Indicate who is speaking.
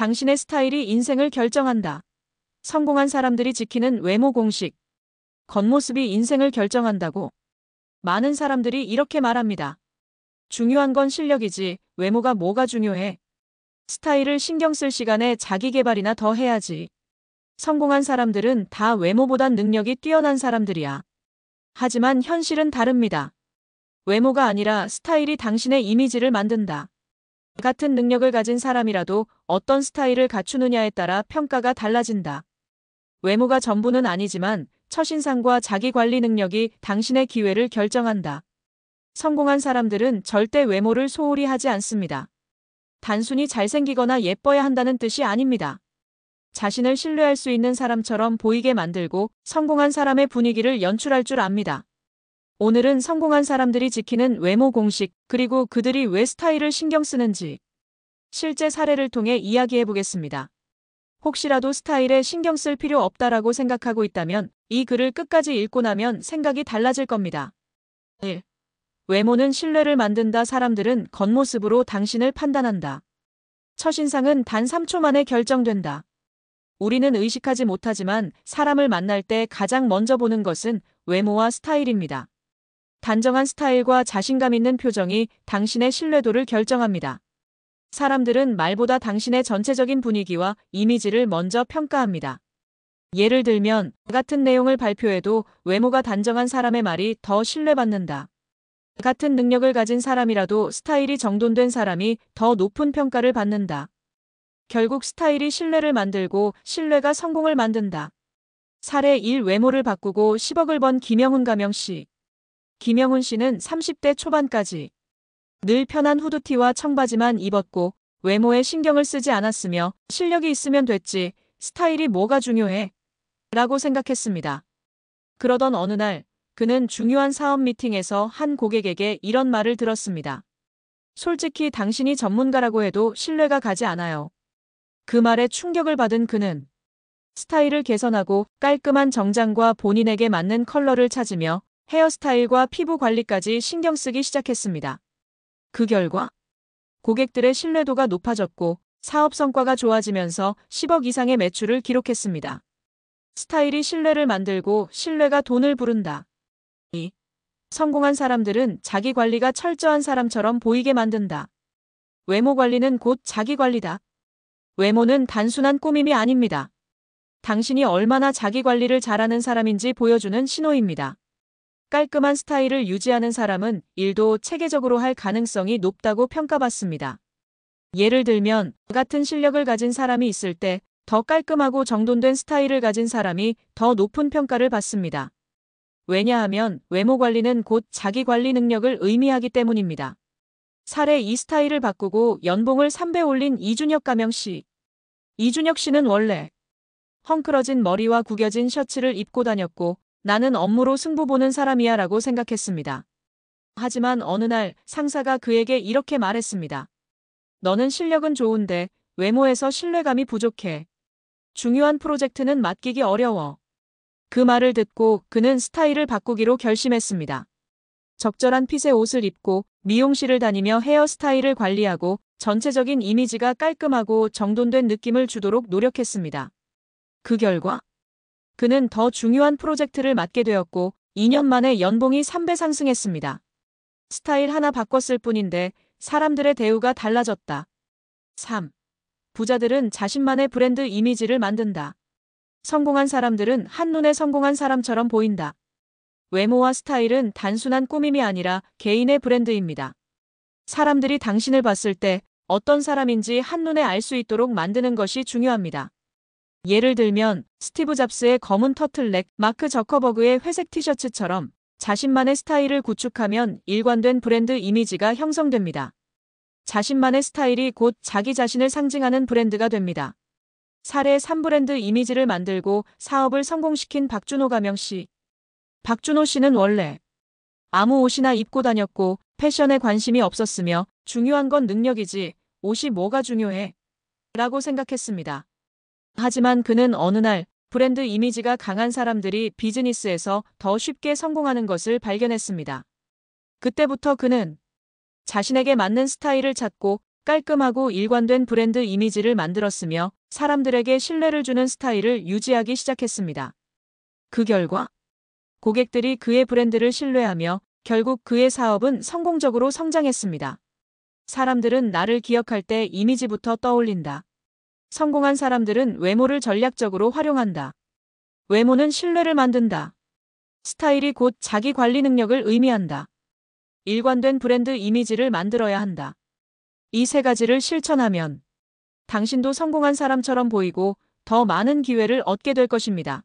Speaker 1: 당신의 스타일이 인생을 결정한다. 성공한 사람들이 지키는 외모 공식. 겉모습이 인생을 결정한다고. 많은 사람들이 이렇게 말합니다. 중요한 건 실력이지, 외모가 뭐가 중요해. 스타일을 신경 쓸 시간에 자기 개발이나 더 해야지. 성공한 사람들은 다 외모보단 능력이 뛰어난 사람들이야. 하지만 현실은 다릅니다. 외모가 아니라 스타일이 당신의 이미지를 만든다. 같은 능력을 가진 사람이라도 어떤 스타일을 갖추느냐에 따라 평가가 달라진다. 외모가 전부는 아니지만 첫인상과 자기 관리 능력이 당신의 기회를 결정한다. 성공한 사람들은 절대 외모를 소홀히 하지 않습니다. 단순히 잘생기거나 예뻐야 한다는 뜻이 아닙니다. 자신을 신뢰할 수 있는 사람처럼 보이게 만들고 성공한 사람의 분위기를 연출할 줄 압니다. 오늘은 성공한 사람들이 지키는 외모 공식, 그리고 그들이 왜 스타일을 신경 쓰는지 실제 사례를 통해 이야기해 보겠습니다. 혹시라도 스타일에 신경 쓸 필요 없다라고 생각하고 있다면 이 글을 끝까지 읽고 나면 생각이 달라질 겁니다. 1. 외모는 신뢰를 만든다. 사람들은 겉모습으로 당신을 판단한다. 첫인상은 단 3초 만에 결정된다. 우리는 의식하지 못하지만 사람을 만날 때 가장 먼저 보는 것은 외모와 스타일입니다. 단정한 스타일과 자신감 있는 표정이 당신의 신뢰도를 결정합니다. 사람들은 말보다 당신의 전체적인 분위기와 이미지를 먼저 평가합니다. 예를 들면 같은 내용을 발표해도 외모가 단정한 사람의 말이 더 신뢰받는다. 같은 능력을 가진 사람이라도 스타일이 정돈된 사람이 더 높은 평가를 받는다. 결국 스타일이 신뢰를 만들고 신뢰가 성공을 만든다. 사례 1. 외모를 바꾸고 10억을 번 김영훈. 가명씨. 김영훈 씨는 30대 초반까지 늘 편한 후드티와 청바지만 입었고 외모에 신경을 쓰지 않았으며 실력이 있으면 됐지, 스타일이 뭐가 중요해? 라고 생각했습니다. 그러던 어느 날 그는 중요한 사업 미팅에서 한 고객에게 이런 말을 들었습니다. 솔직히 당신이 전문가라고 해도 신뢰가 가지 않아요. 그 말에 충격을 받은 그는 스타일을 개선하고 깔끔한 정장과 본인에게 맞는 컬러를 찾으며 헤어스타일과 피부 관리까지 신경 쓰기 시작했습니다. 그 결과 고객들의 신뢰도가 높아졌고 사업 성과가 좋아지면서 10억 이상의 매출을 기록했습니다. 스타일이 신뢰를 만들고 신뢰가 돈을 부른다. 2. 성공한 사람들은 자기 관리가 철저한 사람처럼 보이게 만든다. 외모 관리는 곧 자기 관리다. 외모는 단순한 꾸밈이 아닙니다. 당신이 얼마나 자기 관리를 잘하는 사람인지 보여주는 신호입니다. 깔끔한 스타일을 유지하는 사람은 일도 체계적으로 할 가능성이 높다고 평가받습니다. 예를 들면 같은 실력을 가진 사람이 있을 때 더 깔끔하고 정돈된 스타일을 가진 사람이 더 높은 평가를 받습니다. 왜냐하면 외모 관리는 곧 자기 관리 능력을 의미하기 때문입니다. 사례 2. 스타일을 바꾸고 연봉을 3배 올린 이준혁. 가명씨. 이준혁 씨는 원래 헝클어진 머리와 구겨진 셔츠를 입고 다녔고 나는 업무로 승부 보는 사람이야 라고 생각했습니다. 하지만 어느 날 상사가 그에게 이렇게 말했습니다. 너는 실력은 좋은데 외모에서 신뢰감이 부족해. 중요한 프로젝트는 맡기기 어려워. 그 말을 듣고 그는 스타일을 바꾸기로 결심했습니다. 적절한 핏의 옷을 입고 미용실을 다니며 헤어스타일을 관리하고 전체적인 이미지가 깔끔하고 정돈된 느낌을 주도록 노력했습니다. 그 결과 그는 더 중요한 프로젝트를 맡게 되었고 2년 만에 연봉이 3배 상승했습니다. 스타일 하나 바꿨을 뿐인데 사람들의 대우가 달라졌다. 3. 부자들은 자신만의 브랜드 이미지를 만든다. 성공한 사람들은 한눈에 성공한 사람처럼 보인다. 외모와 스타일은 단순한 꾸밈이 아니라 개인의 브랜드입니다. 사람들이 당신을 봤을 때 어떤 사람인지 한눈에 알 수 있도록 만드는 것이 중요합니다. 예를 들면 스티브 잡스의 검은 터틀넥, 마크 저커버그의 회색 티셔츠처럼 자신만의 스타일을 구축하면 일관된 브랜드 이미지가 형성됩니다. 자신만의 스타일이 곧 자기 자신을 상징하는 브랜드가 됩니다. 사례 3. 브랜드 이미지를 만들고 사업을 성공시킨 박준호. 가명씨. 박준호 씨는 원래 아무 옷이나 입고 다녔고 패션에 관심이 없었으며 중요한 건 능력이지 옷이 뭐가 중요해? 라고 생각했습니다. 하지만 그는 어느 날 브랜드 이미지가 강한 사람들이 비즈니스에서 더 쉽게 성공하는 것을 발견했습니다. 그때부터 그는 자신에게 맞는 스타일을 찾고 깔끔하고 일관된 브랜드 이미지를 만들었으며 사람들에게 신뢰를 주는 스타일을 유지하기 시작했습니다. 그 결과 고객들이 그의 브랜드를 신뢰하며 결국 그의 사업은 성공적으로 성장했습니다. 사람들은 나를 기억할 때 이미지부터 떠올린다. 성공한 사람들은 외모를 전략적으로 활용한다. 외모는 신뢰를 만든다. 스타일이 곧 자기 관리 능력을 의미한다. 일관된 브랜드 이미지를 만들어야 한다. 이 세 가지를 실천하면 당신도 성공한 사람처럼 보이고 더 많은 기회를 얻게 될 것입니다.